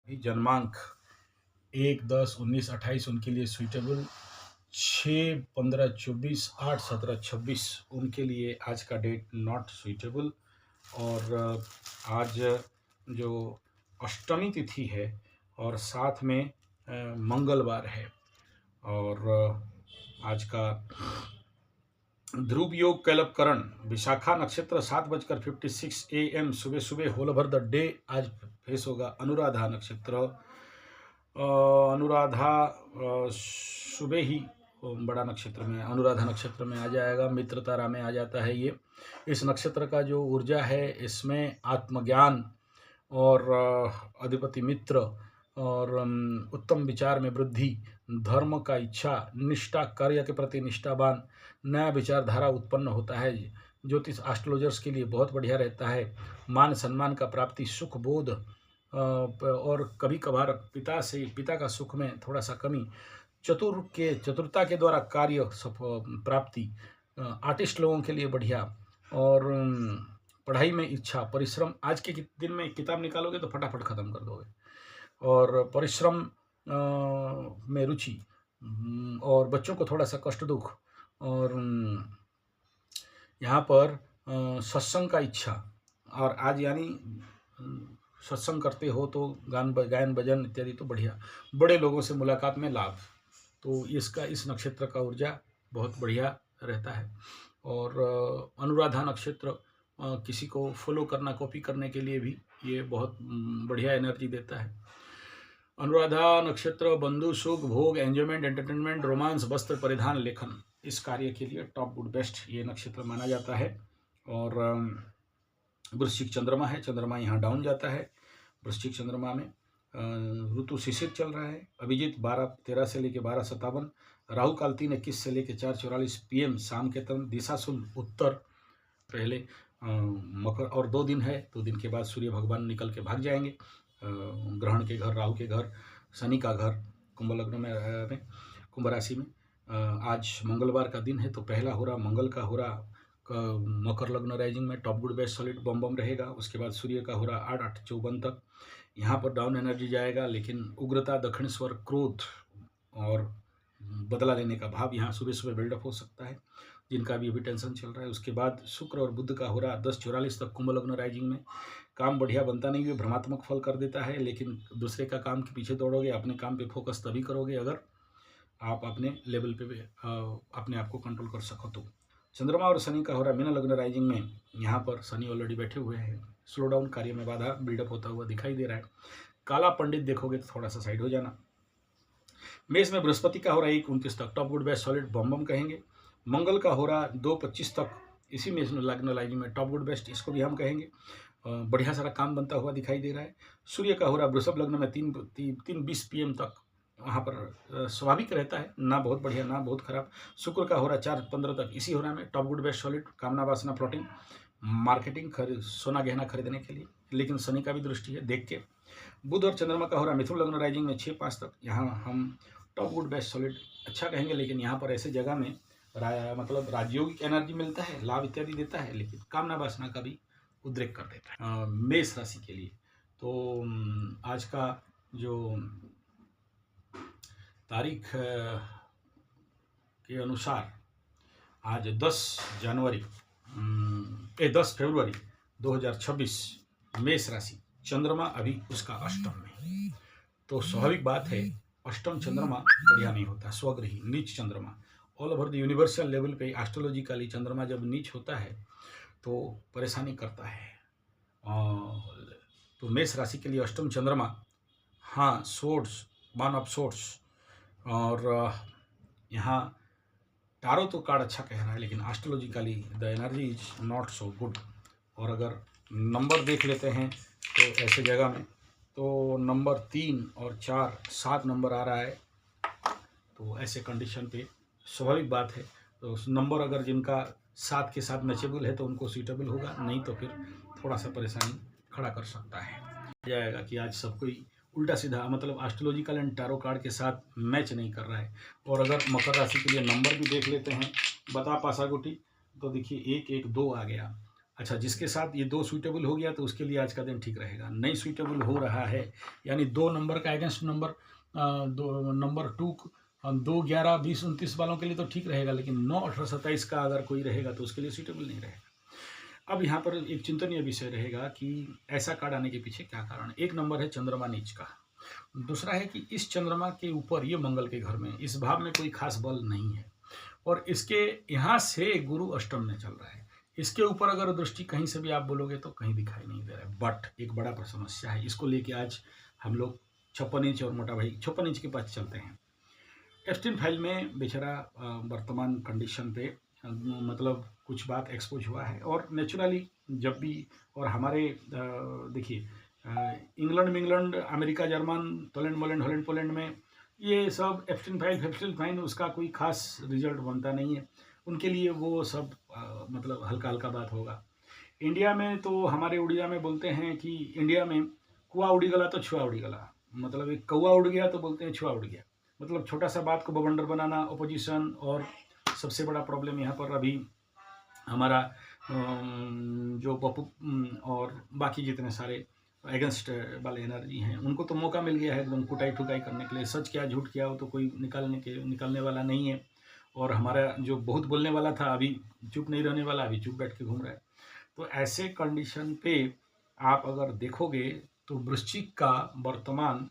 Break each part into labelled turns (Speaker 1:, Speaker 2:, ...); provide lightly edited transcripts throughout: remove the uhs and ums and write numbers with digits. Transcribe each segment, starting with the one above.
Speaker 1: भी जन्मांक 1, 10, 19, 28 उनके लिए सुइटेबल, 6, 15, 24, 8, 17, 26 उनके लिए आज का डेट नॉट सुइटेबल। और आज जो अष्टमी तिथि है और साथ में मंगलवार है। और आज का ध्रुव योग कैलपकरण विशाखा नक्षत्र 7:56 AM सुबह सुबह होल ओवर द डे आज फेस होगा अनुराधा नक्षत्र। अनुराधा सुबह ही बड़ा नक्षत्र में अनुराधा नक्षत्र में आ जाएगा, मित्र तारा में आ जाता है ये। इस नक्षत्र का जो ऊर्जा है इसमें आत्मज्ञान और अधिपति मित्र और उत्तम विचार में वृद्धि, धर्म का इच्छा, निष्ठा, कार्य के प्रति निष्ठावान, नया विचारधारा उत्पन्न होता है। ज्योतिष एस्ट्रोलॉजर्स के लिए बहुत बढ़िया रहता है। मान सम्मान का प्राप्ति, सुख बोध और कभी कभार पिता का सुख में थोड़ा सा कमी, चतुरता के द्वारा कार्य प्राप्ति, आर्टिस्ट लोगों के लिए बढ़िया। और पढ़ाई में इच्छा, परिश्रम, आज के दिन में किताब निकालोगे तो फटाफट ख़त्म कर दोगे। और परिश्रम में रुचि और बच्चों को थोड़ा सा कष्ट दुख। और यहाँ पर सत्संग का इच्छा। और आज यानी सत्संग करते हो तो गायन भजन इत्यादि तो बढ़िया, बड़े लोगों से मुलाकात में लाभ। तो इस नक्षत्र का ऊर्जा बहुत बढ़िया रहता है। और अनुराधा नक्षत्र किसी को फॉलो करना, कॉपी करने के लिए भी ये बहुत बढ़िया एनर्जी देता है। अनुराधा नक्षत्र बंधु सुख भोग एंजॉयमेंट एंटरटेनमेंट रोमांस वस्त्र परिधान लेखन इस कार्य के लिए टॉप गुड बेस्ट ये नक्षत्र माना जाता है। और वृश्चिक चंद्रमा है, चंद्रमा यहाँ डाउन जाता है। वृश्चिक चंद्रमा में ऋतु शिशिर चल रहा है। अभिजीत 12:13 से लेकर 12:57, राहु काल 3:21 से लेकर 4:44 PM शाम के तरफ, दिशा शुभ उत्तर पहले मकर। और 2 दिन है, 2 दिन के बाद सूर्य भगवान निकल के भाग जाएंगे ग्रहण के घर, राहु के घर, शनि का घर, कुंभ लग्न में कुंभ राशि में। आज मंगलवार का दिन है तो पहला होरा मंगल का होरा मकर लग्न राइजिंग में टॉप गुड बेस्ट सॉलिड बम रहेगा। उसके बाद सूर्य का होरा 8:54 तक यहाँ पर डाउन एनर्जी जाएगा, लेकिन उग्रता, दक्षिण स्वर, क्रोध और बदला लेने का भाव यहाँ सुबह सुबह बिल्डअप हो सकता है, जिनका भी अभी टेंशन चल रहा है। उसके बाद शुक्र और बुध का होरा 10:44 तक कुंभ लग्न राइजिंग में। काम बढ़िया बनता नहीं है, भ्रमात्मक फल कर देता है, लेकिन दूसरे का काम के पीछे दौड़ोगे, अपने काम पे फोकस तभी करोगे अगर आप अपने लेवल पे अपने आप को कंट्रोल कर सको तो। चंद्रमा और शनि का होरा मीन लग्न राइजिंग में, यहाँ पर शनि ऑलरेडी बैठे हुए हैं। स्लो डाउन, कार्य में बाधा बिल्डअप होता हुआ दिखाई दे रहा है। काला पंडित देखोगे तो थोड़ा सा साइड हो जाना। मेष में बृहस्पति का होरा 1:29 तक टॉप गुड बेस्ट सॉलिड बम कहेंगे। मंगल का होरा 2:25 तक इसी मेष लग्न राइजिंग में टॉप गुड बेस्ट, इसको भी हम कहेंगे। बढ़िया सारा काम बनता हुआ दिखाई दे रहा है। सूर्य का होरा वृषभ लग्न में 3:20 PM तक वहाँ पर स्वाभाविक रहता है, ना बहुत बढ़िया ना बहुत खराब। शुक्र का होरा 4:15 तक इसी होरा में टॉप गुड बेस्ट सॉलिड, कामना वासना प्लॉटिंग, मार्केटिंग, सोना गहना खरीदने के लिए, लेकिन शनि का भी दृष्टि है देख के। बुध और चंद्रमा का होरा मिथुन लग्न राइजिंग में 6:05 तक, यहाँ हम टॉप गुड बेस्ट सॉलिड अच्छा कहेंगे। लेकिन यहाँ पर ऐसे जगह में मतलब राजयोगिक एनर्जी मिलता है, लाभ इत्यादि देता है, लेकिन कामना वासना का भी उद्रेक कर देता है मेष राशि के लिए। तो आज का जो तारीख के अनुसार आज 10 फरवरी 2026 मेष राशि, चंद्रमा अभी उसका अष्टम में। तो स्वाभाविक बात है, अष्टम चंद्रमा बढ़िया नहीं होता, स्वग्रही नीच चंद्रमा। All over the universal level पे एस्ट्रोलॉजिकली चंद्रमा जब नीच होता है तो परेशानी करता है। तो मेष राशि के लिए अष्टम चंद्रमा, हाँ सोर्स, वन ऑफ सोर्स। और यहाँ टारो तो कार्ड अच्छा कह रहा है, लेकिन astrologically the energy is not so good. और अगर नंबर देख लेते हैं तो ऐसे जगह में तो नंबर 3 और 4, 7 नंबर आ रहा है। तो ऐसे कंडीशन पे स्वाभाविक बात है, तो नंबर अगर जिनका 7 के साथ मैचेबल है तो उनको सूटेबल होगा, नहीं तो फिर थोड़ा सा परेशानी खड़ा कर सकता है। जाएगा कि आज सब कोई उल्टा सीधा मतलब एस्ट्रोलॉजिकल एंड टैरो कार्ड के साथ मैच नहीं कर रहा है। और अगर मकर राशि के लिए नंबर भी देख लेते हैं, बता पासा गुटी, तो देखिए 1, 1, 2 आ गया। अच्छा, जिसके साथ ये 2 सूटेबल हो गया तो उसके लिए आज का दिन ठीक रहेगा। नहीं सूटेबल हो रहा है, यानी 2 नंबर का अगेंस्ट नंबर, 2 नंबर 2 2, 11, 20, 29 वालों के लिए तो ठीक रहेगा, लेकिन 9, 18, 27 का अगर कोई रहेगा तो उसके लिए सूटेबल नहीं रहेगा। अब यहाँ पर एक चिंतनीय विषय रहेगा कि ऐसा कार्ड आने के पीछे क्या कारण है। एक नंबर है चंद्रमा नीच का, दूसरा है कि इस चंद्रमा के ऊपर ये मंगल के घर में इस भाव में कोई खास बल नहीं है, और इसके यहाँ से गुरु अष्टम में चल रहा है। इसके ऊपर अगर दृष्टि कहीं से भी आप बोलोगे तो कहीं दिखाई नहीं दे रहा है। बट एक बड़ा समस्या है, इसको लेके आज हम लोग 56 इंच और मोटा भाई 56 इंच के पास चलते हैं। एप्स्टीन फाइल में बेचारा वर्तमान कंडीशन पे मतलब कुछ बात एक्सपोज हुआ है, और नेचुरली जब भी, और हमारे देखिए England, America, German, Poland, Holland, Poland में ये सब एप्स्टीन फाइन उसका कोई खास रिजल्ट बनता नहीं है उनके लिए, वो सब मतलब हल्का हल्का बात होगा। इंडिया में तो हमारे उड़िया में बोलते हैं कि इंडिया में कुआ उड़ी गला तो छुआ उड़ी गला, मतलब एक कौआ उड़ गया तो बोलते हैं छुआ उड़ गया, मतलब छोटा सा बात को बवंडर बनाना, ओपोजिशन। और सबसे बड़ा प्रॉब्लम यहाँ पर अभी हमारा जो पप्पू और बाकी जितने सारे अगेंस्ट वाले एनर्जी हैं उनको तो मौका मिल गया है एकदम कुटाई ठुकाई करने के लिए। सच क्या झूठ क्या हो तो कोई निकालने वाला नहीं है, और हमारा जो बहुत बोलने वाला था अभी चुप नहीं रहने वाला, अभी चुप बैठ के घूम रहा है। तो ऐसे कंडीशन पे आप अगर देखोगे तो वृश्चिक का वर्तमान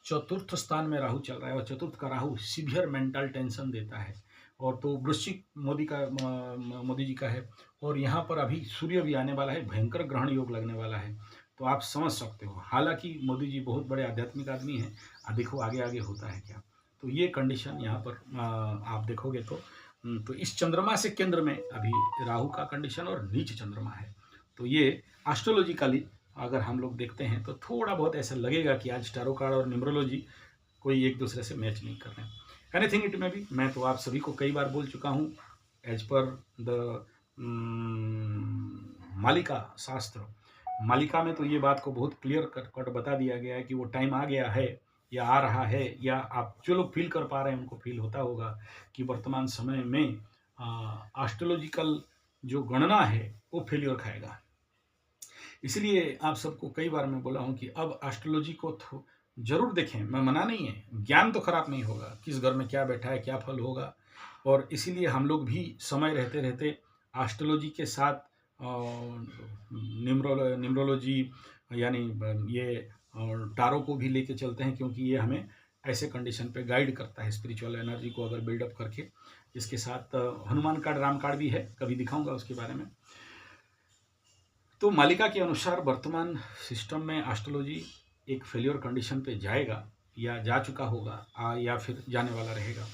Speaker 1: चतुर्थ स्थान में राहु चल रहा है, और चतुर्थ का राहु सीवियर मेंटल टेंशन देता है। और तो वृश्चिक मोदी जी का है, और यहाँ पर अभी सूर्य भी आने वाला है, भयंकर ग्रहण योग लगने वाला है। तो आप समझ सकते हो, हालांकि मोदी जी बहुत बड़े आध्यात्मिक आदमी हैं, देखो आगे आगे होता है क्या। तो ये कंडीशन यहाँ पर आप देखोगे तो इस चंद्रमा से केंद्र में अभी राहु का कंडीशन और नीच चंद्रमा है। तो ये एस्ट्रोलॉजिकली अगर हम लोग देखते हैं तो थोड़ा बहुत ऐसा लगेगा कि आज टैरो कार्ड और न्यूमरोलॉजी कोई एक दूसरे से मैच नहीं कर रहे हैं। एनीथिंग इट में भी, मैं तो आप सभी को कई बार बोल चुका हूँ, एज पर द मालिका शास्त्र, मालिका में तो ये बात को बहुत क्लियर कट बता दिया गया है कि वो टाइम आ गया है या आ रहा है, या आप जो लोग फील कर पा रहे हैं उनको फील होता होगा कि वर्तमान समय में एस्ट्रोलॉजिकल जो गणना है वो फेलियर खाएगा। इसलिए आप सबको कई बार मैं बोला हूँ कि अब एस्ट्रोलॉजी को जरूर देखें, मैं मना नहीं है, ज्ञान तो खराब नहीं होगा, किस घर में क्या बैठा है क्या फल होगा। और इसीलिए हम लोग भी समय रहते रहते एस्ट्रोलॉजी के साथ न्यूमरोलॉजी यानी ये टारो को भी लेके चलते हैं, क्योंकि ये हमें ऐसे कंडीशन पे गाइड करता है स्पिरिचुअल एनर्जी को अगर बिल्डअप करके। इसके साथ हनुमान कार्ड, राम कार्ड भी है, कभी दिखाऊंगा उसके बारे में। तो मालिका के अनुसार वर्तमान सिस्टम में एस्ट्रोलॉजी एक फेलियर कंडीशन पे जाएगा, या जा चुका होगा, या फिर जाने वाला रहेगा।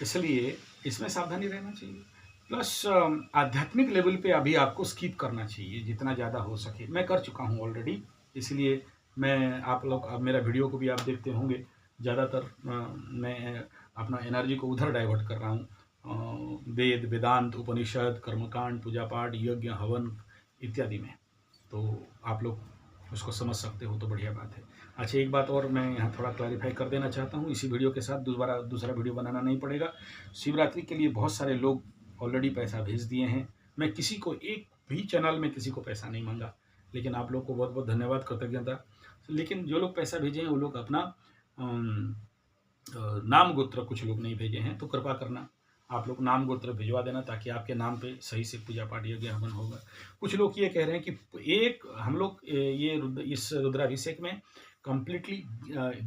Speaker 1: इसलिए इसमें सावधानी रहना चाहिए। प्लस आध्यात्मिक लेवल पे अभी आपको स्किप करना चाहिए जितना ज़्यादा हो सके। मैं कर चुका हूँ ऑलरेडी, इसलिए मैं आप लोग अब मेरा वीडियो को भी आप देखते होंगे, ज़्यादातर मैं अपना एनर्जी को उधर डाइवर्ट कर रहा हूँ वेद, वेदांत, उपनिषद, कर्मकांड, पूजा पाठ, यज्ञ, हवन इत्यादि में। तो आप लोग उसको समझ सकते हो तो बढ़िया बात है। अच्छा, एक बात और मैं यहाँ थोड़ा क्लैरिफाई कर देना चाहता हूँ, इसी वीडियो के साथ दूसरा वीडियो बनाना नहीं पड़ेगा। शिवरात्रि के लिए बहुत सारे लोग ऑलरेडी पैसा भेज दिए हैं, मैं किसी को एक भी चैनल में किसी को पैसा नहीं मांगा, लेकिन आप लोग को बहुत बहुत धन्यवाद, कृतज्ञता। लेकिन जो लोग पैसा भेजे हैं वो लोग अपना नाम गोत्र कुछ लोग नहीं भेजे हैं, तो कृपा करना आप लोग नाम गोत्र भिजवा देना, ताकि आपके नाम पे सही से पूजा पाठ यज्ञ हवन होगा। कुछ लोग ये कह रहे हैं कि हम लोग ये इस रुद्राभिषेक में कम्प्लीटली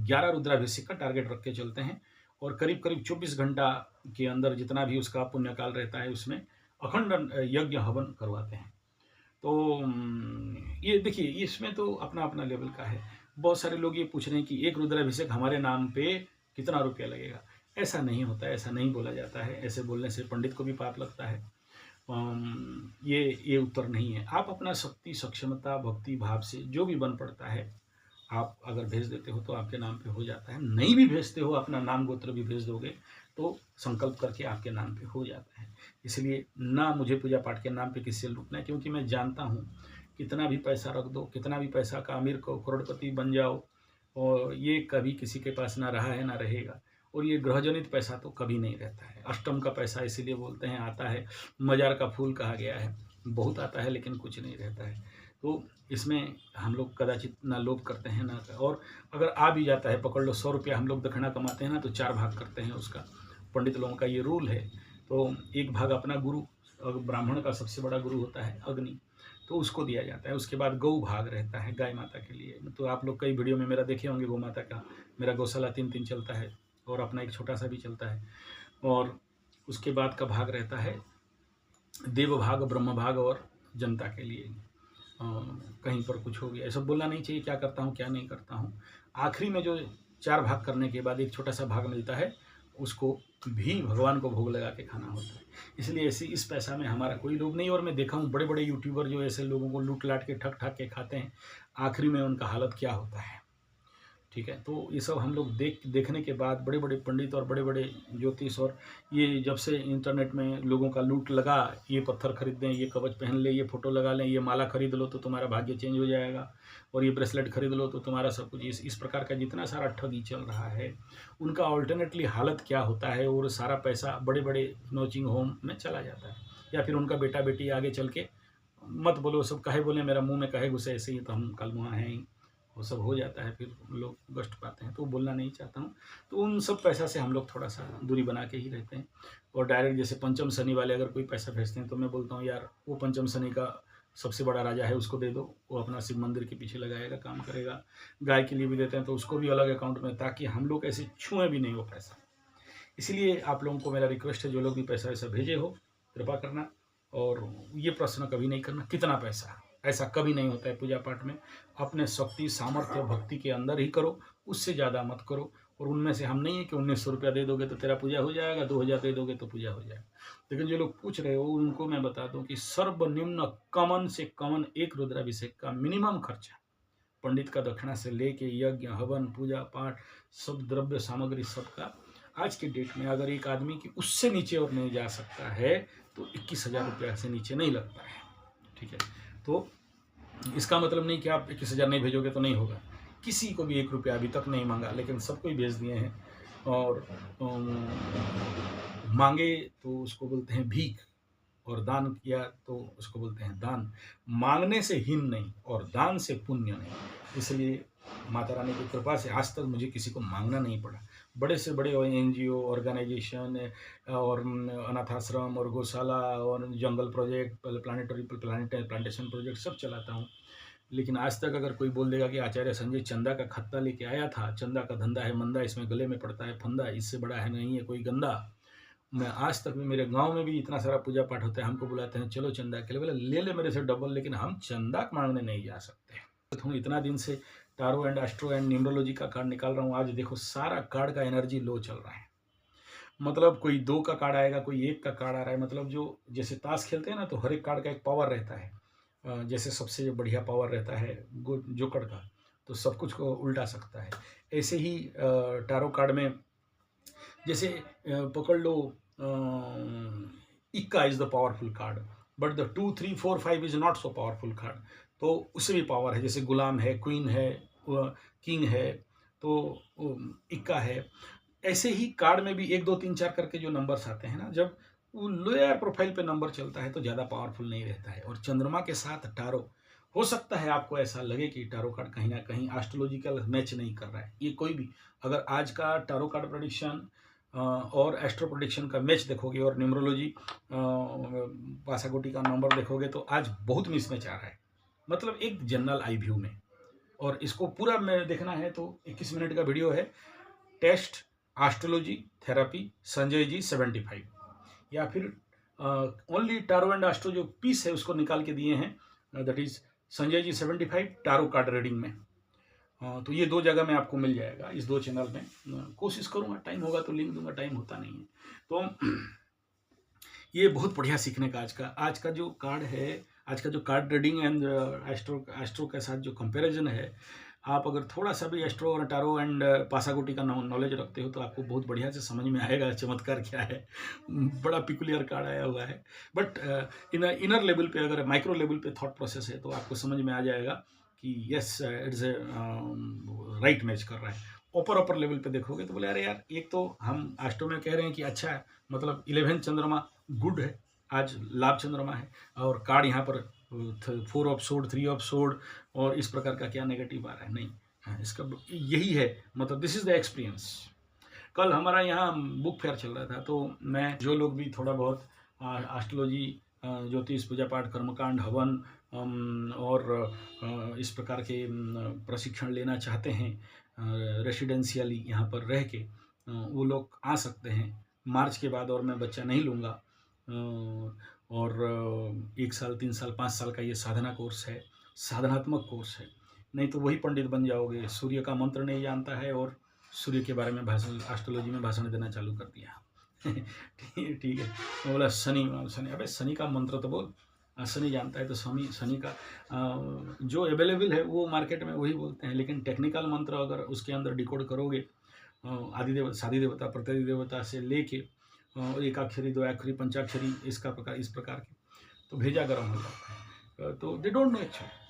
Speaker 1: 11 रुद्राभिषेक का टारगेट रख के चलते हैं, और करीब करीब 24 घंटा के अंदर जितना भी उसका पुण्यकाल रहता है उसमें अखंड यज्ञ हवन करवाते हैं। तो ये देखिए, इसमें तो अपना अपना लेवल का है। बहुत सारे लोग ये पूछ रहे हैं कि एक रुद्राभिषेक हमारे नाम पे कितना रुपया लगेगा। ऐसा नहीं होता है, ऐसा नहीं बोला जाता है, ऐसे बोलने से पंडित को भी पाप लगता है। ये उत्तर नहीं है। आप अपना शक्ति, सक्षमता, भक्ति भाव से जो भी बन पड़ता है आप अगर भेज देते हो तो आपके नाम पे हो जाता है। नहीं भी भेजते हो, अपना नाम गोत्र भी भेज दोगे तो संकल्प करके आपके नाम पे हो जाता है। इसलिए ना मुझे पूजा पाठ के नाम पे किसी से लूटना है, क्योंकि मैं जानता हूँ कितना भी पैसा रख दो, कितना भी पैसा का अमीर को करोड़पति बन जाओ, और ये कभी किसी के पास ना रहा है ना रहेगा। और ये ग्रहजनित पैसा तो कभी नहीं रहता है। अष्टम का पैसा इसीलिए बोलते हैं आता है, मजार का फूल कहा गया है। बहुत आता है लेकिन कुछ नहीं रहता है। तो इसमें हम लोग कदाचित ना लोभ करते हैं ना, और अगर आ भी जाता है, पकड़ लो 100 रुपया हम लोग दक्षिणा कमाते हैं ना, तो 4 भाग करते हैं उसका। पंडित लोगों का ये रूल है। तो एक भाग अपना गुरु, ब्राह्मण का सबसे बड़ा गुरु होता है अग्नि, तो उसको दिया जाता है। उसके बाद गौ भाग रहता है गाय माता के लिए। तो आप लोग कई वीडियो में मेरा देखे होंगे गौ माता का। मेरा गौशाला 3-3 चलता है और अपना एक छोटा सा भी चलता है। और उसके बाद का भाग रहता है देव भाग, ब्रह्म भाग और जनता के लिए। कहीं पर कुछ हो गया, ऐसा बोलना नहीं चाहिए क्या करता हूँ क्या नहीं करता हूँ। आखिरी में जो 4 भाग करने के बाद एक छोटा सा भाग मिलता है, उसको भी भगवान को भोग लगा के खाना होता है। इसलिए ऐसी इस पैसा में हमारा कोई लोभ नहीं। और मैं देखा हूँ बड़े बड़े यूट्यूबर जो ऐसे लोगों को लूट लाट के ठग ठाक के खाते हैं, आखिरी में उनका हालत क्या होता है। ठीक है, तो ये सब हम लोग देखने के बाद बड़े बड़े पंडित और बड़े बड़े ज्योतिष, और ये जब से इंटरनेट में लोगों का लूट लगा, ये पत्थर खरीद दें, ये कवच पहन ले, ये फोटो लगा लें, ये माला खरीद लो तो तुम्हारा भाग्य चेंज हो जाएगा, और ये ब्रेसलेट खरीद लो तो तुम्हारा सब कुछ, इस प्रकार का जितना सारा ठगी चल रहा है, उनका ऑल्टरनेटली हालत क्या होता है। और सारा पैसा बड़े बड़े नर्सिंग होम में चला जाता है, या फिर उनका बेटा बेटी आगे चल के, मत बोलो सब कहे बोले मेरा मुंह में कहे घुसे, ऐसे ही तो हम कल वहाँ हैं ही, वो सब हो जाता है, फिर लोग कष्ट पाते हैं। तो बोलना नहीं चाहता हूँ। तो उन सब पैसा से हम लोग थोड़ा सा दूरी बना के ही रहते हैं। और डायरेक्ट जैसे पंचम शनि वाले अगर कोई पैसा भेजते हैं, तो मैं बोलता हूँ यार वो पंचम शनि का सबसे बड़ा राजा है, उसको दे दो, वो अपना शिव मंदिर के पीछे लगाएगा, काम करेगा। गाय के लिए भी देते हैं तो उसको भी अलग अकाउंट में, ताकि हम लोग ऐसे छुएं भी नहीं वो पैसा। इसलिए आप लोगों को मेरा रिक्वेस्ट है, जो लोग भी पैसा वैसा भेजे हो, कृपा करना। और ये प्रश्न कभी नहीं करना कितना पैसा, ऐसा कभी नहीं होता है पूजा पाठ में। अपने शक्ति सामर्थ्य भक्ति के अंदर ही करो, उससे ज़्यादा मत करो। और उनमें से हम नहीं है कि 1900 रुपया दे दोगे तो तेरा पूजा हो जाएगा, 2000 दे दोगे तो पूजा हो जाएगा। लेकिन जो लोग पूछ रहे हो उनको मैं बता दूं कि सर्वनिम्न कमन से कमन एक रुद्राभिषेक का मिनिमम खर्चा, पंडित का दक्षिणा से लेके यज्ञ हवन पूजा पाठ सब द्रव्य सामग्री सबका, आज के डेट में अगर एक आदमी की उससे नीचे और नहीं जा सकता है, तो 21,000 रुपया से नीचे नहीं लगता है। ठीक है, तो इसका मतलब नहीं कि आप 21,000 नहीं भेजोगे तो नहीं होगा। किसी को भी 1 रुपया अभी तक नहीं मांगा, लेकिन सबको ही भेज दिए हैं। और मांगे तो उसको बोलते हैं भीख, और दान किया तो उसको बोलते हैं दान। मांगने से हीन नहीं और दान से पुण्य नहीं। इसलिए माता रानी की कृपा से आज तक मुझे किसी को मांगना नहीं पड़ा। बड़े से बड़े NGO ऑर्गेनाइजेशन और अनाथ आश्रम और गौशाला और जंगल प्रोजेक्ट, प्लांटेशन प्रोजेक्ट सब चलाता हूँ। लेकिन आज तक अगर कोई बोल देगा कि आचार्य संजय चंदा का खत्ता लेके आया था, चंदा का धंधा है मंदा, इसमें गले में पड़ता है फंदा, इससे बड़ा है नहीं है कोई गंदा, मैं आज तक भी, मेरे गांव में भी इतना सारा पूजा पाठ होता है, हमको बुलाते हैं चलो चंदा के लिए, बोले ले ले मेरे से डबल, लेकिन हम चंदा मांगने नहीं जा सकते। तो इतना दिन से tarot and astro and numerology का कार्ड निकाल रहा हूँ। आज देखो सारा कार्ड का एनर्जी लो चल रहा है। मतलब कोई 2 का कार्ड आएगा, कोई 1 का कार्ड आ रहा है। मतलब जो जैसे ताश खेलते हैं ना, तो हर एक कार्ड का एक पावर रहता है। जैसे सबसे बढ़िया पावर रहता है जोकर का, तो सब कुछ को उल्टा सकता है। ऐसे ही टारो कार्ड में जैसे पकड़ लो, इक्का is the powerful card, but the 2, 3, 4, 5 is not so powerful card. तो उससे भी पावर है, जैसे गुलाम है, क्वीन है, किंग है, तो इक्का है। ऐसे ही कार्ड में भी 1, 2, 3, 4 करके जो नंबर्स आते हैं ना, जब वो लोअर प्रोफाइल पे नंबर चलता है तो ज़्यादा पावरफुल नहीं रहता है। और चंद्रमा के साथ टारो, हो सकता है आपको ऐसा लगे कि टारो कार्ड कहीं ना कहीं एस्ट्रोलॉजिकल मैच नहीं कर रहा है। ये कोई भी अगर आज का टारो कार्ड प्रेडिक्शन और एस्ट्रो प्रेडिक्शन का मैच देखोगे और न्यूमरोलॉजी पासागोटी का नंबर देखोगे, तो आज बहुत मिसमैच आ रहा है, मतलब एक जनरल आई व्यू में। और इसको पूरा में देखना है तो 21 मिनट का वीडियो है, test astrology therapy Sanjay ji 75, या फिर ओनली टारो एंड एस्ट्रो जो पीस है उसको निकाल के दिए हैं, that is Sanjay ji 75 tarot card reading में। तो ये 2 जगह में आपको मिल जाएगा, इस 2 चैनल में। कोशिश करूँगा, टाइम होगा तो लिंक दूंगा, टाइम होता नहीं है। तो ये बहुत बढ़िया सीखने का आज का जो कार्ड है, आज का जो कार्ड रीडिंग एंड एस्ट्रो के साथ जो कंपैरिजन है, आप अगर थोड़ा सा भी एस्ट्रो और टारो एंड पासागोटी का नॉलेज रखते हो तो आपको बहुत बढ़िया से समझ में आएगा चमत्कार क्या है। बड़ा पिकुलियर कार्ड आया हुआ है, बट इनर लेवल पे, अगर माइक्रो लेवल पे थॉट प्रोसेस है तो आपको समझ में आ जाएगा कि yes it's a right match कर रहा है। ऊपर लेवल पे देखोगे तो बोले अरे यार, एक तो हम एस्ट्रो में कह रहे हैं कि अच्छा है, मतलब 11 चंद्रमा गुड है, आज लाभ चंद्रमा है और कार्ड यहाँ पर 4 ऑफ सोर्ड, 3 ऑफ सोर्ड और इस प्रकार का क्या नेगेटिव आ रहा है, नहीं। हाँ, इसका यही है, मतलब दिस इज द एक्सपीरियंस। कल हमारा यहाँ बुक फेयर चल रहा था, तो मैं जो लोग भी थोड़ा बहुत एस्ट्रोलॉजी, ज्योतिष, पूजा पाठ, कर्मकांड, हवन और इस प्रकार के प्रशिक्षण लेना चाहते हैं रेसिडेंशियली यहाँ पर रह के, वो लोग आ सकते हैं मार्च के बाद। और मैं बच्चा नहीं लूँगा। और 1 साल, 3 साल, 5 साल का ये साधना कोर्स है, साधनात्मक कोर्स है। नहीं तो वही पंडित बन जाओगे, सूर्य का मंत्र नहीं जानता है और सूर्य के बारे में भाषण, एस्ट्रोलॉजी में भाषण देना चालू कर दिया। ठीक है। तो बोला शनि, अबे शनि का मंत्र तो बोल। शनि जानता है तो शनि का जो अवेलेबल है वो मार्केट में वही बोलते हैं, लेकिन टेक्निकल मंत्र अगर उसके अंदर डिकोड करोगे, आदि देवता, साधी देवता, प्रत्यधि देवता से लेके एकाक्षरी, द्वयाक्षरी, पंचाक्षरी, इसका प्रकार, इस प्रकार के, तो भेजा गर्म हो जाता है। तो दे डोंट नो एक्चुअली,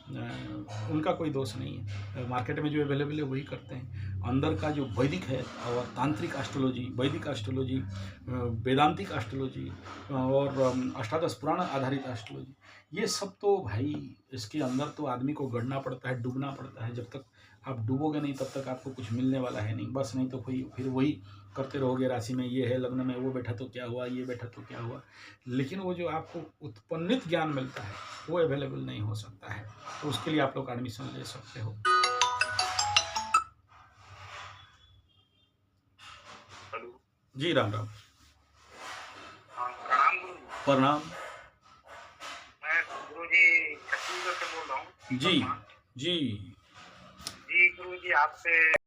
Speaker 1: उनका कोई दोष नहीं है। मार्केट में जो अवेलेबल है वही करते हैं। अंदर का जो वैदिक है और तांत्रिक एस्ट्रोलॉजी, वैदिक एस्ट्रोलॉजी, वेदांतिक एस्ट्रोलॉजी और अष्टादश पुराण आधारित एस्ट्रोलॉजी, ये सब तो भाई इसके अंदर तो आदमी को गढ़ना पड़ता है, डूबना पड़ता है। जब तक आप डूबोगे नहीं तब तक आपको कुछ मिलने वाला है नहीं, बस। नहीं तो फिर वही करते रहोगे, राशि में ये है, लग्न में वो बैठा तो क्या हुआ, ये बैठा तो क्या हुआ। लेकिन वो जो आपको उत्पन्नित ज्ञान मिलता है वो अवेलेबल नहीं हो सकता है। तो उसके लिए आप लोग एडमिशन ले सकते हो।
Speaker 2: हेलो
Speaker 1: जी, राम राम।
Speaker 2: हाँ, प्रणाम गुरु।
Speaker 1: प्रणाम।
Speaker 2: मैं गुरु जी छत्तीसगढ़ से बोल रहा हूँ।
Speaker 1: जी जी
Speaker 2: जी गुरु जी, आपसे